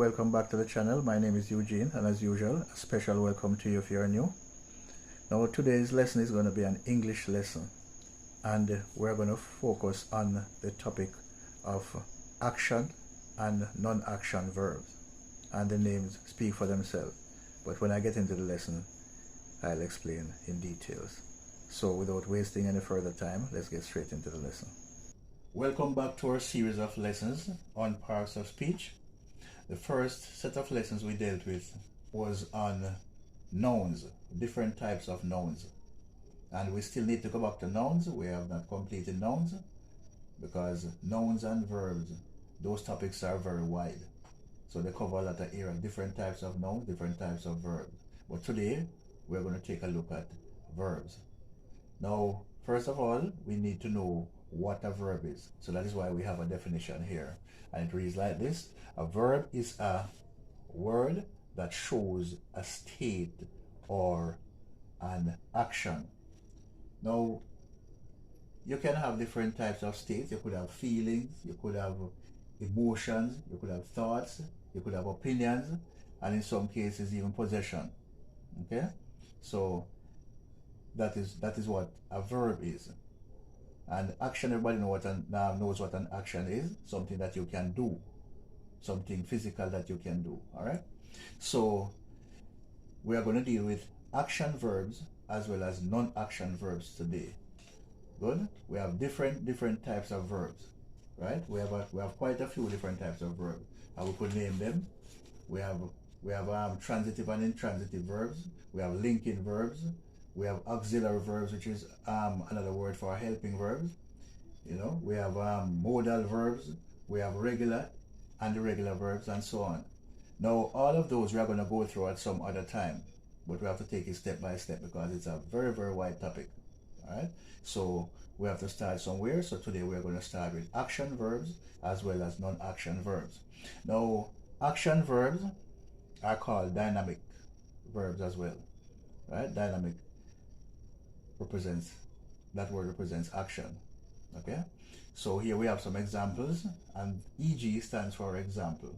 welcome back to the channel. My name is Eugene, and as usual, a special welcome to you if you're new. Now today's lesson is going to be an English lesson, and we're going to focus on the topic of action and non-action verbs, and the names speak for themselves. But when I get into the lesson, I'll explain in details. So without wasting any further time, let's get straight into the lesson. Welcome back to our series of lessons on parts of speech. The first set of lessons we dealt with was on nouns, different types of nouns. And we still need to go back to nouns. We have not completed nouns because nouns and verbs, those topics are very wide. So they cover a lot of area, different types of nouns, different types of verbs. But today, we're going to take a look at verbs. Now, first of all, we need to know what a verb is. So that is why we have a definition here. And it reads like this. A verb is a word that shows a state or an action. Now, you can have different types of states. You could have feelings, you could have emotions, you could have thoughts, you could have opinions, and in some cases even possession. Okay? So that is what a verb is. And action, everybody knows what an action is. Something that you can do. Something physical that you can do. Alright? So we are going to deal with action verbs as well as non-action verbs today. Good? We have different types of verbs. Right? We have quite a few different types of verbs. And we could name them. We have transitive and intransitive verbs. We have linking verbs. We have auxiliary verbs, which is another word for helping verbs. You know, we have modal verbs, we have regular and irregular verbs, and so on. Now, all of those we are going to go through at some other time, but we have to take it step by step because it's a very, very wide topic. All right. So we have to start somewhere. So today we are going to start with action verbs as well as non-action verbs. Now, action verbs are called dynamic verbs as well. Right? Dynamic that word represents action. Okay, so here we have some examples, and EG stands for example.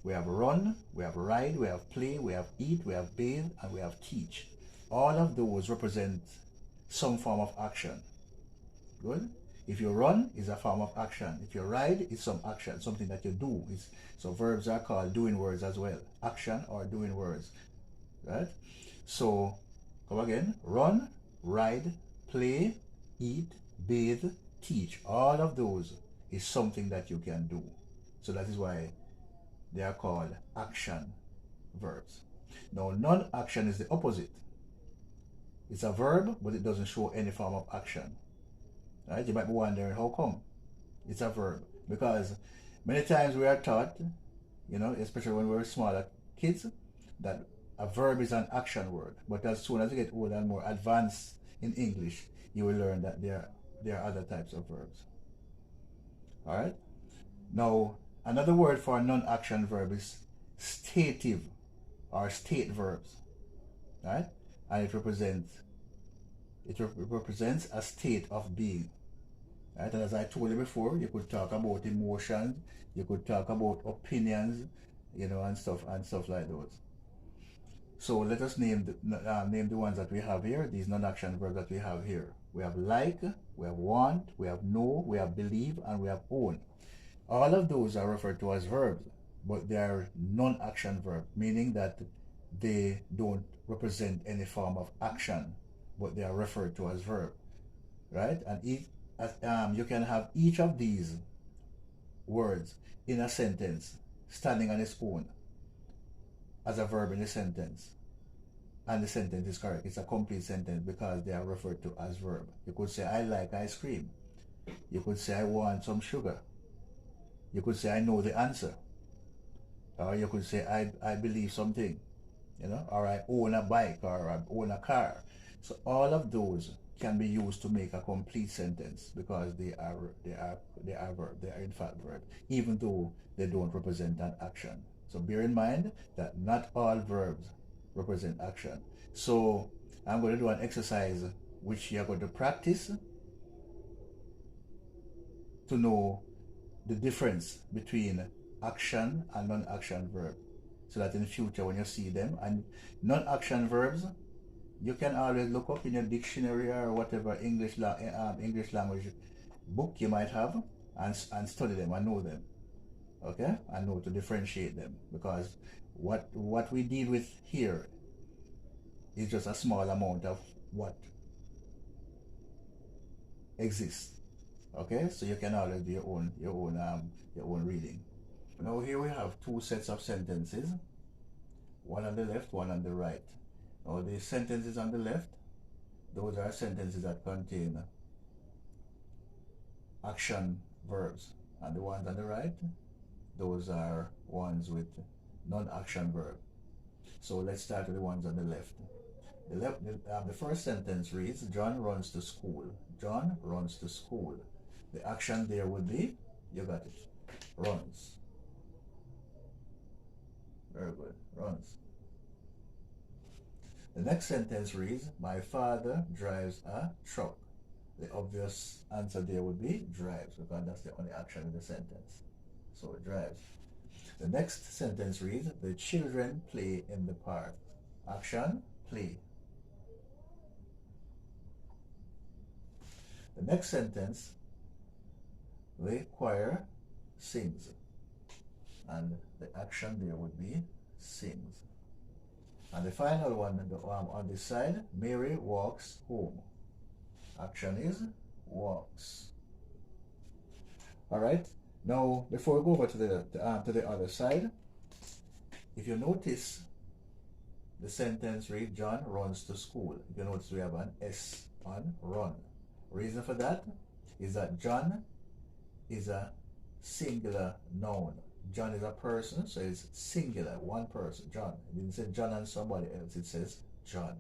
We have run, we have ride, we have play, we have eat, we have bathe, and we have teach. All of those represent some form of action. Good. If you run, is a form of action. If you ride, it's some action, something that you do. So verbs are called doing words as well. Action or doing words. Right? So come again. Run, ride, play, eat, bathe, teach. All of those is something that you can do. So that is why they are called action verbs. Now, non-action is the opposite. It's a verb, but it doesn't show any form of action. Right? You might be wondering, how come? It's a verb. Because many times we are taught, you know, especially when we're smaller kids, that a verb is an action word, but as soon as you get older and more advanced in English, you will learn that there are other types of verbs. All right. Now, another word for a non-action verb is stative or state verbs. Right, and it represents a state of being. Right, and as I told you before, you could talk about emotions, you could talk about opinions, you know, and stuff like those. So let us name the ones that we have here, these non-action verbs that we have here. We have like, we have want, we have know, we have believe, and we have own. All of those are referred to as verbs, but they are non-action verbs, meaning that they don't represent any form of action, but they are referred to as verb. Right? And you can have each of these words in a sentence standing on its own as a verb in a sentence, and the sentence is correct. It's a complete sentence because they are referred to as verb. You could say, I like ice cream. You could say, I want some sugar. You could say, I know the answer. Or you could say, I believe something, you know, or I own a bike, or I own a car. So all of those can be used to make a complete sentence because they are verb. They are in fact verb, even though they don't represent an action. So bear in mind that not all verbs represent action. So I'm going to do an exercise which you're going to practice to know the difference between action and non-action verb, so that in the future when you see them. And non-action verbs, you can always look up in your dictionary or whatever English language book you might have, and study them and know them. Okay, and know to differentiate them, because what we deal with here is just a small amount of what exists. Okay, so you can always do your own reading. Now here we have two sets of sentences, one on the left, one on the right. Now the sentences on the left, those are sentences that contain action verbs, and the ones on the right, those are ones with non-action verb. So let's start with the ones on the left. The first sentence reads, John runs to school. John runs to school. The action there would be, you got it, runs. Very good, runs. The next sentence reads, my father drives a truck. The obvious answer there would be drives, because that's the only action in the sentence. So it drives. The next sentence reads, the children play in the park. Action, play. The next sentence, the choir sings. And the action there would be sings. And the final one on this side, Mary walks home. Action is walks. All right. Now, before we go over to the other side, if you notice, the sentence reads, John runs to school. If you notice, we have an S on run. Reason for that is that John is a singular noun. John is a person, so it's singular, one person, John. It didn't say John and somebody else, it says John.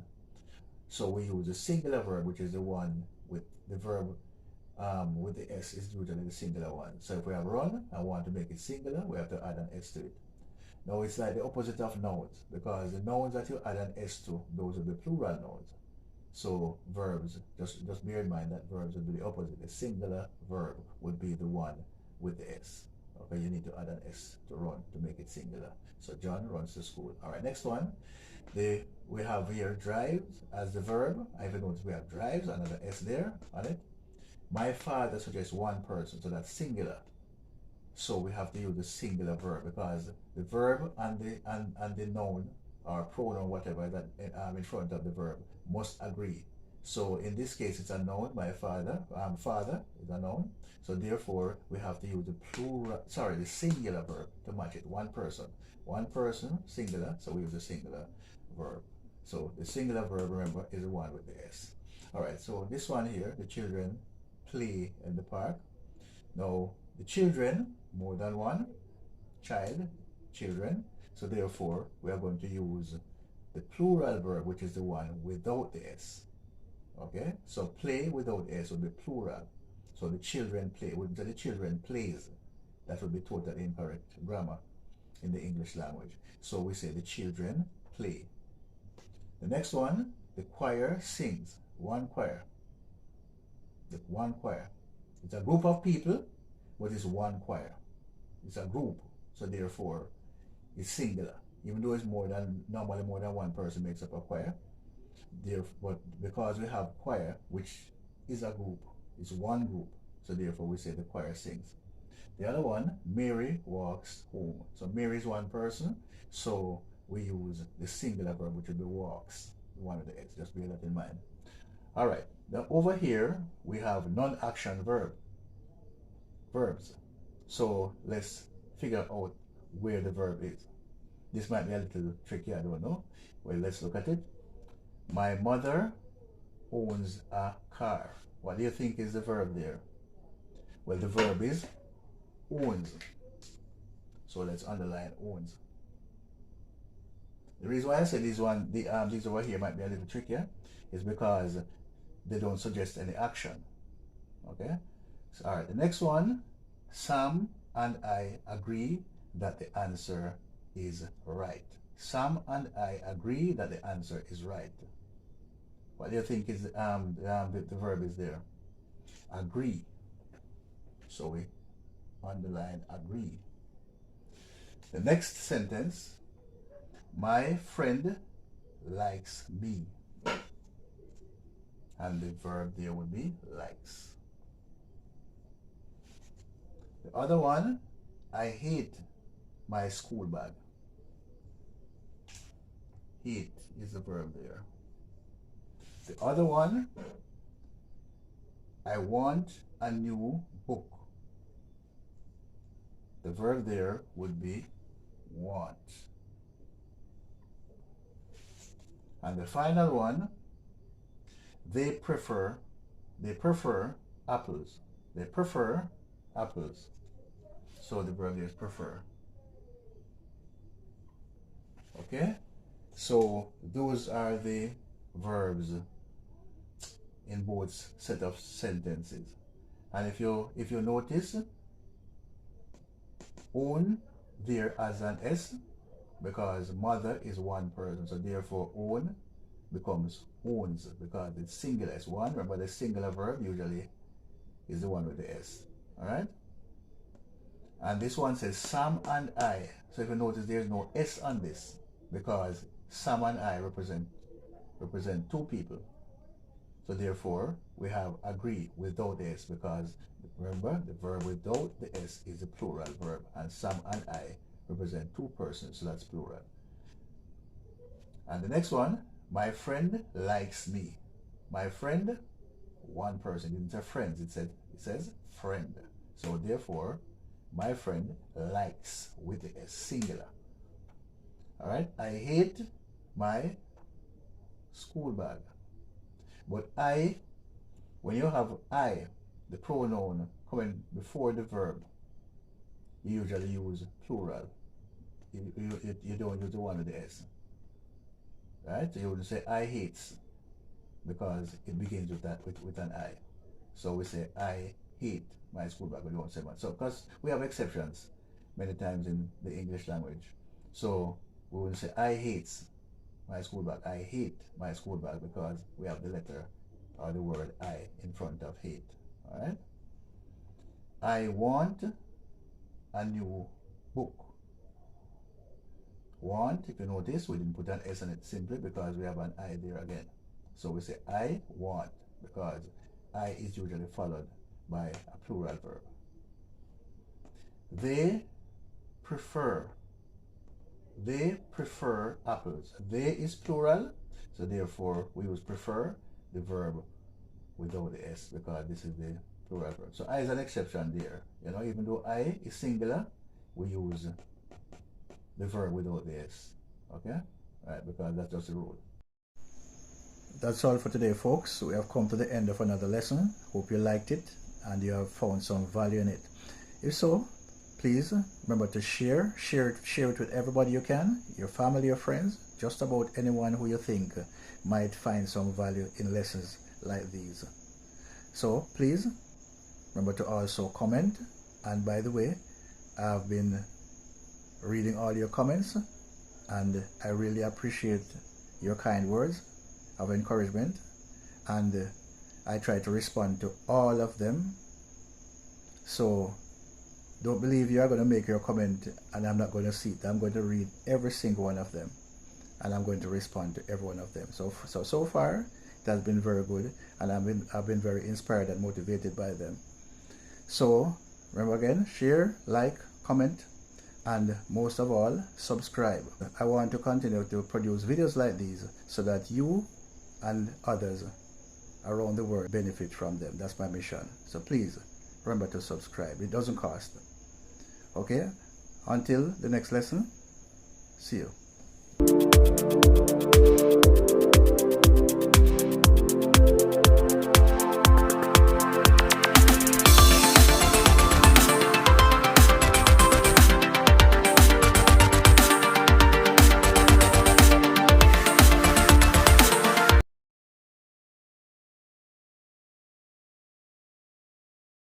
So we use a singular verb, which is the one with the verb with the S is usually the singular one. So if we have run and want to make it singular, we have to add an S to it. Now it's like the opposite of nouns, because the nouns that you add an S to, those are the plural nouns. So verbs, just bear in mind that verbs would be the opposite. The singular verb would be the one with the S. Okay, you need to add an S to run to make it singular. So John runs to school. All right, next one. We have here drives as the verb. I even notice we have drives, another S there on it. My father suggests one person, so that's singular. So we have to use the singular verb, because the verb and the noun or pronoun, whatever that in front of the verb, must agree. So in this case, it's a noun. My father, father is a noun. So therefore, we have to use the singular verb to match it. One person, singular. So we use the singular verb. So the singular verb, remember, is the one with the S. All right. So this one here, the children play in the park. Now the children, more than one child, children. So therefore, we are going to use the plural verb, which is the one without the S. Okay, so play without S would be plural. So the children play, would be the children plays. That would be totally incorrect grammar in the English language. So we say the children play. The next one, the choir sings. One choir. The one choir. It's a group of people, but it's one choir. It's a group, so therefore it's singular. Even though it's normally more than one person makes up a choir. But because we have choir, which is a group, it's one group, so therefore we say the choir sings. The other one, Mary walks home. So Mary is one person, so we use the singular verb, which would be walks, the one with the S. Just bear that in mind. All right, now over here we have non-action verbs. So let's figure out where the verb is. This might be a little tricky, I don't know. Well, let's look at it. My mother owns a car. What do you think is the verb there? Well, the verb is owns. So let's underline owns. The reason why I said these over here might be a little trickier is because they don't suggest any action. Okay? So, all right, the next one, Sam and I agree that the answer is right. Sam and I agree that the answer is right. What do you think is the verb is there? Agree. So we underline agree. The next sentence, my friend likes me. And the verb there would be likes. The other one, I hate my school bag. Hate is the verb there. The other one, I want a new book. The verb there would be want. And the final one, they prefer apples. They prefer apples. So the verb there is prefer. Okay? So those are the verbs in both set of sentences. And if you notice, own there as an S, because mother is one person, so therefore own becomes owns, because it's singular. It's one. Remember, the singular verb usually is the one with the S. Alright? And this one says Sam and I. So if you notice, there's no S on this, because Sam and I represent two people. So therefore, we have agree without the S, because remember, the verb without the S is a plural verb, and Sam and I represent two persons, so that's plural. And the next one, my friend likes me. My friend, one person. It didn't say friends, it says friend. So therefore, my friend likes with the S, singular. Alright, I hate my school bag. But I, when you have I, the pronoun coming before the verb, you usually use plural. You don't use the one with the S. Right? So you wouldn't say I hates, because it begins with that with an I. So we say I hate my school bag, but we won't say much. So because we have exceptions many times in the English language. So we wouldn't say I hates my school bag. I hate my school bag, because we have the letter or the word I in front of hate. Alright? I want a new book. Want, if you notice, we didn't put an S on it simply because we have an I there again. So we say I want, because I is usually followed by a plural verb. They prefer apples. They is plural, so therefore we use prefer, the verb without the S, because this is the plural verb. So I is an exception there. You know, even though I is singular, we use the verb without the S. Okay? Right, because that's just the rule. That's all for today, folks. We have come to the end of another lesson. Hope you liked it and you have found some value in it. If so, please remember to share it with everybody you can, your family, your friends, just about anyone who you think might find some value in lessons like these. So please remember to also comment. And by the way, I've been reading all your comments, and I really appreciate your kind words of encouragement, and I try to respond to all of them. So don't believe you are going to make your comment and I'm not going to see it. I'm going to read every single one of them, and I'm going to respond to every one of them. So far it has been very good, and I've been very inspired and motivated by them. So remember again, share, like, comment, and most of all, subscribe. I want to continue to produce videos like these so that you and others around the world benefit from them. That's my mission. So please remember to subscribe. It doesn't cost. Okay? Until the next lesson, see you.